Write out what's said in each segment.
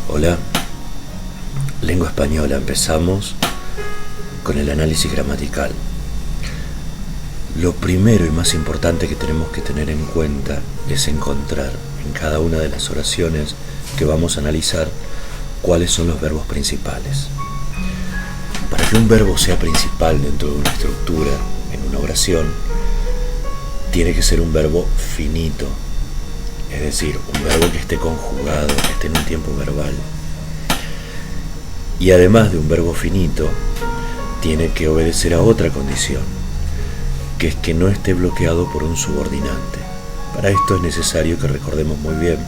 Hola, lengua española. Empezamos con el análisis gramatical. Lo primero y más importante que tenemos que tener en cuenta es encontrar en cada una de las oraciones que vamos a analizar cuáles son los verbos principales. Para que un verbo sea principal dentro de una estructura, en una oración, tiene que ser un verbo finito, es decir, un verbo que esté conjugado, que esté en un tiempo verbal. Y además de un verbo finito, tiene que obedecer a otra condición, que es que no esté bloqueado por un subordinante. Para esto es necesario que recordemos muy bien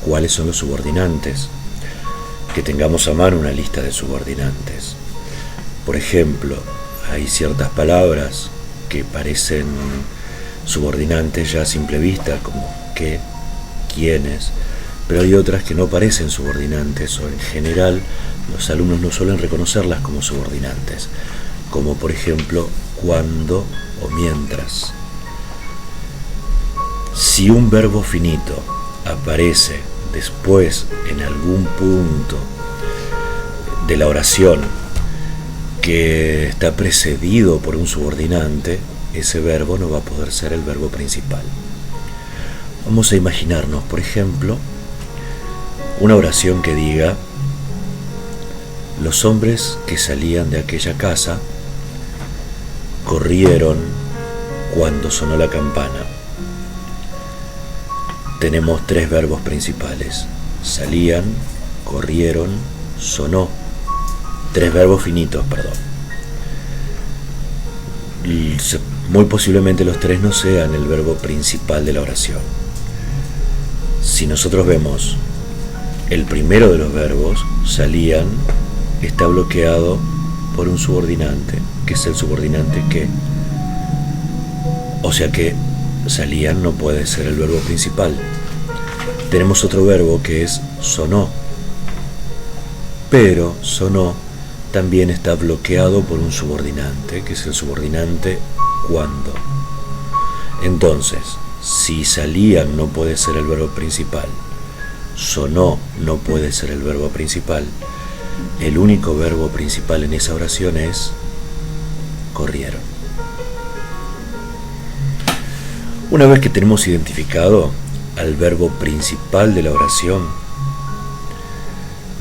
cuáles son los subordinantes, que tengamos a mano una lista de subordinantes. Por ejemplo, hay ciertas palabras que parecen subordinantes ya a simple vista, como qué, quiénes, pero hay otras que no parecen subordinantes, o en general los alumnos no suelen reconocerlas como subordinantes, como por ejemplo cuando o mientras. Si un verbo finito aparece después en algún punto de la oración que está precedido por un subordinante, ese verbo no va a poder ser el verbo principal. Vamos a imaginarnos, por ejemplo, una oración que diga: los hombres que salían de aquella casa corrieron cuando sonó la campana. Tenemos tres verbos principales: salían, corrieron, sonó. Tres verbos finitos, perdón. Muy posiblemente los tres no sean el verbo principal de la oración. Si nosotros vemos el primero de los verbos, salían, está bloqueado por un subordinante, que es el subordinante que. O sea que salían no puede ser el verbo principal. Tenemos otro verbo que es sonó, pero sonó también está bloqueado por un subordinante, que es el subordinante cuando. Entonces, si salían no puede ser el verbo principal, sonó no puede ser el verbo principal, el único verbo principal en esa oración es corrieron. Una vez que tenemos identificado al verbo principal de la oración,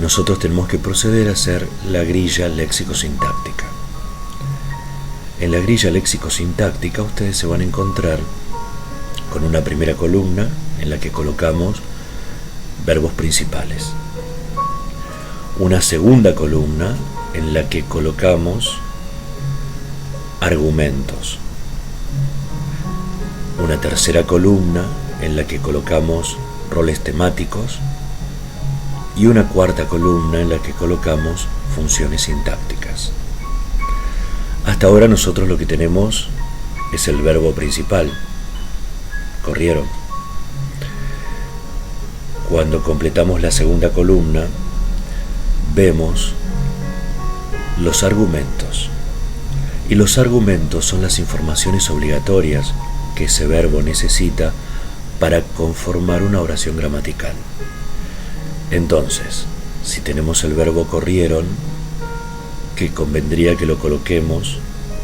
nosotros tenemos que proceder a hacer la grilla léxico-sintáctica. En la grilla léxico-sintáctica ustedes se van a encontrar con una primera columna en la que colocamos verbos principales, una segunda columna en la que colocamos argumentos, una tercera columna en la que colocamos roles temáticos y una cuarta columna en la que colocamos funciones sintácticas. Hasta ahora nosotros lo que tenemos es el verbo principal, corrieron. Cuando completamos la segunda columna, vemos los argumentos. Y los argumentos son las informaciones obligatorias que ese verbo necesita para conformar una oración gramatical. Entonces, si tenemos el verbo corrieron, que convendría que lo coloquemos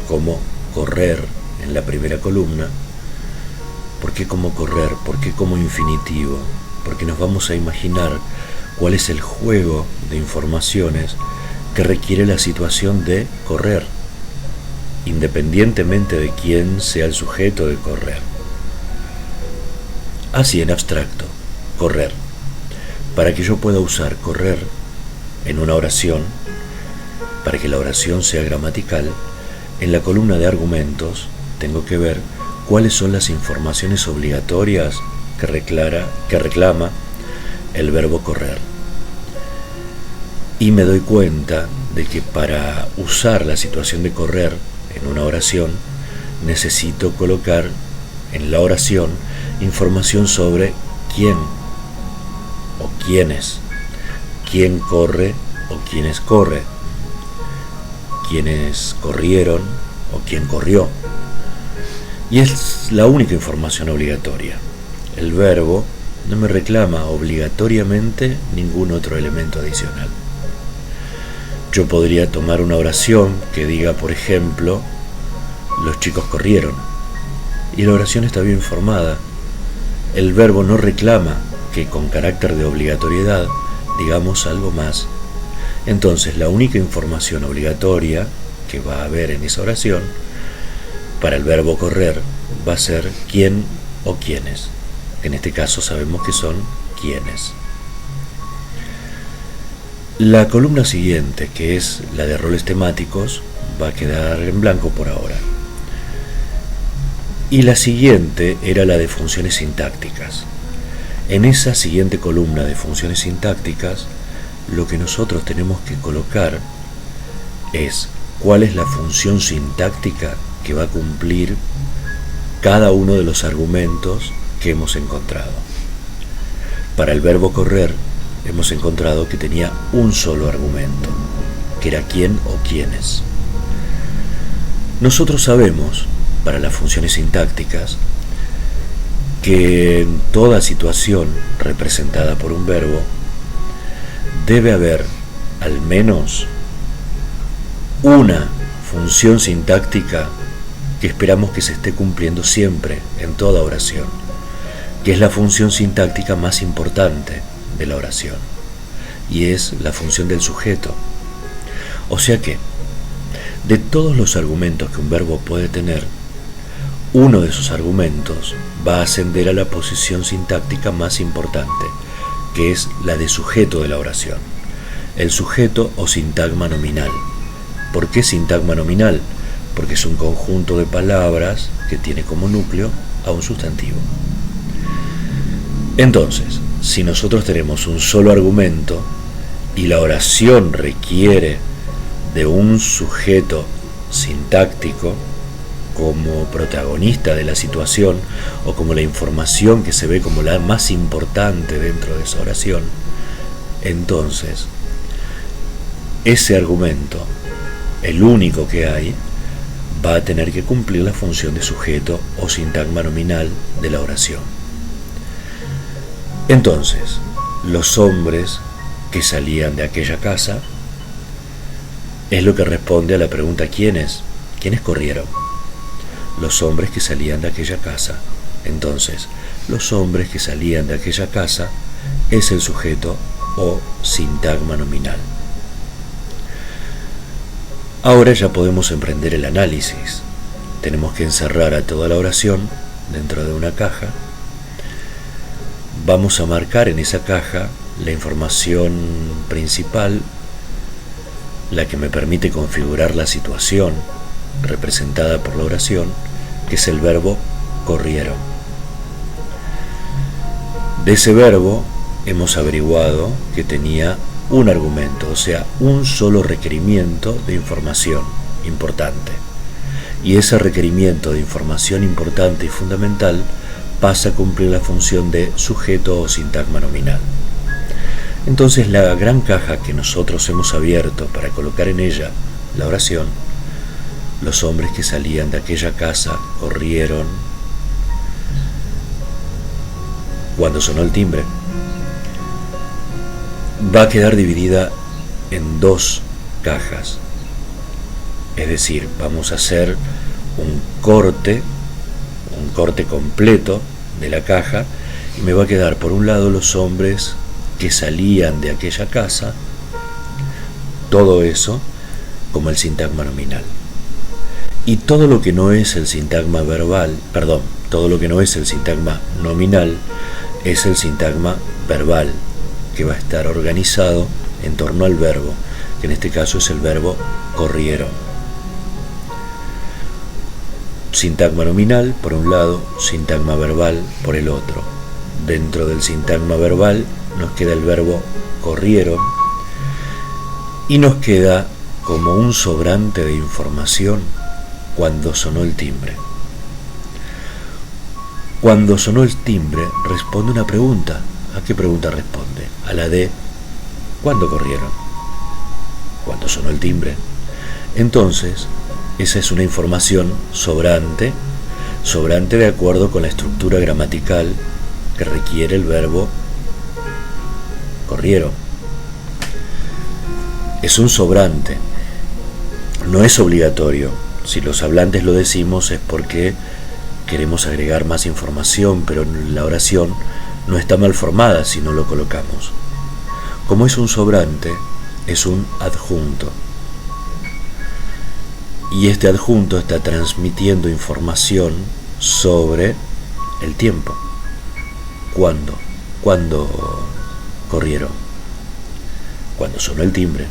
como correr en la primera columna. ¿Por qué como correr? ¿Por qué como infinitivo? Porque nos vamos a imaginar cuál es el juego de informaciones que requiere la situación de correr, independientemente de quién sea el sujeto de correr. Así en abstracto, correr. Para que yo pueda usar correr en una oración, para que la oración sea gramatical, en la columna de argumentos tengo que ver cuáles son las informaciones obligatorias que reclama el verbo correr. Y me doy cuenta de que para usar la situación de correr en una oración, necesito colocar en la oración información sobre quién o quiénes, quién corre o quiénes corre, quiénes corrieron o quién corrió. Y es la única información obligatoria. El verbo no me reclama obligatoriamente ningún otro elemento adicional. Yo podría tomar una oración que diga, por ejemplo, los chicos corrieron, y la oración está bien formada. El verbo no reclama que con carácter de obligatoriedad digamos algo más. Entonces la única información obligatoria que va a haber en esa oración para el verbo correr va a ser quién o quiénes. En este caso sabemos que son quiénes. La columna siguiente, que es la de roles temáticos, va a quedar en blanco por ahora. Y la siguiente era la de funciones sintácticas. En esa siguiente columna de funciones sintácticas, lo que nosotros tenemos que colocar es cuál es la función sintáctica que va a cumplir cada uno de los argumentos que hemos encontrado. Para el verbo correr, hemos encontrado que tenía un solo argumento, que era quién o quiénes. Nosotros sabemos, para las funciones sintácticas, que en toda situación representada por un verbo debe haber al menos una función sintáctica que esperamos que se esté cumpliendo siempre en toda oración, que es la función sintáctica más importante de la oración, y es la función del sujeto. O sea que, de todos los argumentos que un verbo puede tener, uno de esos argumentos va a ascender a la posición sintáctica más importante, que es la de sujeto de la oración, el sujeto o sintagma nominal. ¿Por qué sintagma nominal? Porque es un conjunto de palabras que tiene como núcleo a un sustantivo. Entonces, si nosotros tenemos un solo argumento y la oración requiere de un sujeto sintáctico como protagonista de la situación o como la información que se ve como la más importante dentro de esa oración, entonces ese argumento, el único que hay, va a tener que cumplir la función de sujeto o sintagma nominal de la oración. Entonces, los hombres que salían de aquella casa es lo que responde a la pregunta ¿quiénes? ¿Quiénes corrieron? Los hombres que salían de aquella casa. Entonces, los hombres que salían de aquella casa es el sujeto o sintagma nominal. Ahora ya podemos emprender el análisis. Tenemos que encerrar a toda la oración dentro de una caja. Vamos a marcar en esa caja la información principal, la que me permite configurar la situación representada por la oración, que es el verbo corrieron. De ese verbo hemos averiguado que tenía un argumento, o sea, un solo requerimiento de información importante. Y ese requerimiento de información importante y fundamental pasa a cumplir la función de sujeto o sintagma nominal. Entonces la gran caja que nosotros hemos abierto para colocar en ella la oración, los hombres que salían de aquella casa corrieron cuando sonó el timbre, va a quedar dividida en dos cajas. Es decir, vamos a hacer un corte completo de la caja y me va a quedar por un lado los hombres que salían de aquella casa, todo eso como el sintagma nominal. Y todo lo que no es el sintagma todo lo que no es el sintagma nominal es el sintagma verbal, que va a estar organizado en torno al verbo, que en este caso es el verbo corrieron. Sintagma nominal por un lado, sintagma verbal por el otro. Dentro del sintagma verbal nos queda el verbo corrieron y nos queda como un sobrante de información cuando sonó el timbre. Cuando sonó el timbre responde una pregunta. ¿A qué pregunta responde? A la de ¿cuándo corrieron? Cuando sonó el timbre. Entonces, esa es una información sobrante de acuerdo con la estructura gramatical que requiere el verbo corrieron. Es un sobrante, no es obligatorio. Si los hablantes lo decimos es porque queremos agregar más información, pero la oración no está mal formada si no lo colocamos. Como es un sobrante, es un adjunto. Y este adjunto está transmitiendo información sobre el tiempo. ¿Cuándo? ¿Cuándo corrieron? Cuando sonó el timbre.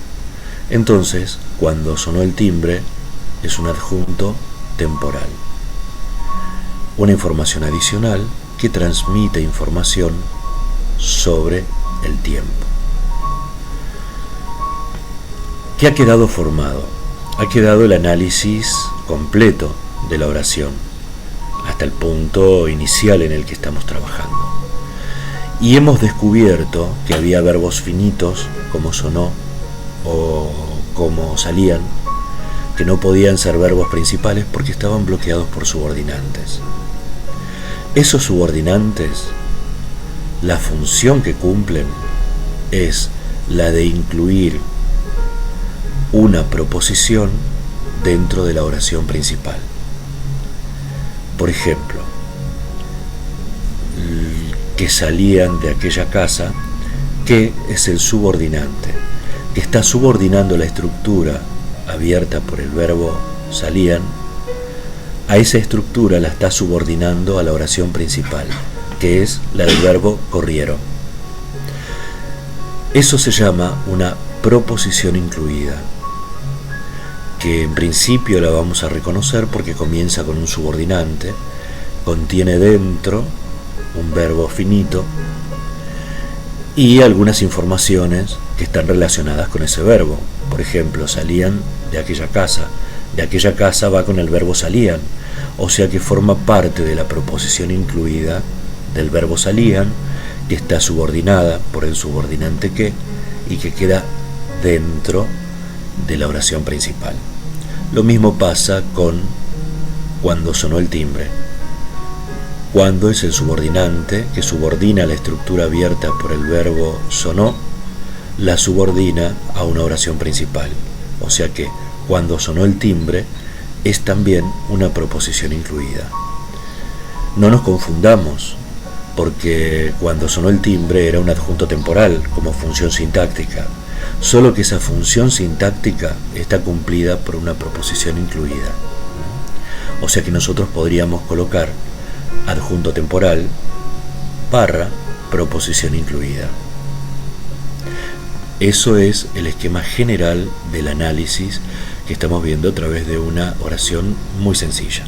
Entonces, cuando sonó el timbre, es un adjunto temporal. Una información adicional que transmite información sobre el tiempo. ¿Qué ha quedado formado? Ha quedado el análisis completo de la oración, hasta el punto inicial en el que estamos trabajando. Y hemos descubierto que había verbos finitos, como sonó o como salían, que no podían ser verbos principales porque estaban bloqueados por subordinantes. Esos subordinantes, la función que cumplen es la de incluir una proposición dentro de la oración principal. Por ejemplo, que salían de aquella casa, que es el subordinante, que está subordinando la estructura abierta por el verbo salían, a esa estructura la está subordinando a la oración principal, que es la del verbo corrieron. Eso se llama una proposición incluida, que en principio la vamos a reconocer porque comienza con un subordinante, contiene dentro un verbo finito y algunas informaciones que están relacionadas con ese verbo. Por ejemplo, salían de aquella casa. De aquella casa va con el verbo salían, o sea que forma parte de la proposición incluida del verbo salían, que está subordinada por el subordinante que y que queda dentro de la oración principal. Lo mismo pasa con cuando sonó el timbre. Cuando es el subordinante que subordina la estructura abierta por el verbo sonó, la subordina a una oración principal. O sea que cuando sonó el timbre es también una proposición incluida. No nos confundamos, porque cuando sonó el timbre era un adjunto temporal como función sintáctica, solo que esa función sintáctica está cumplida por una proposición incluida. O sea que nosotros podríamos colocar adjunto temporal barra proposición incluida. Eso es el esquema general del análisis que estamos viendo a través de una oración muy sencilla.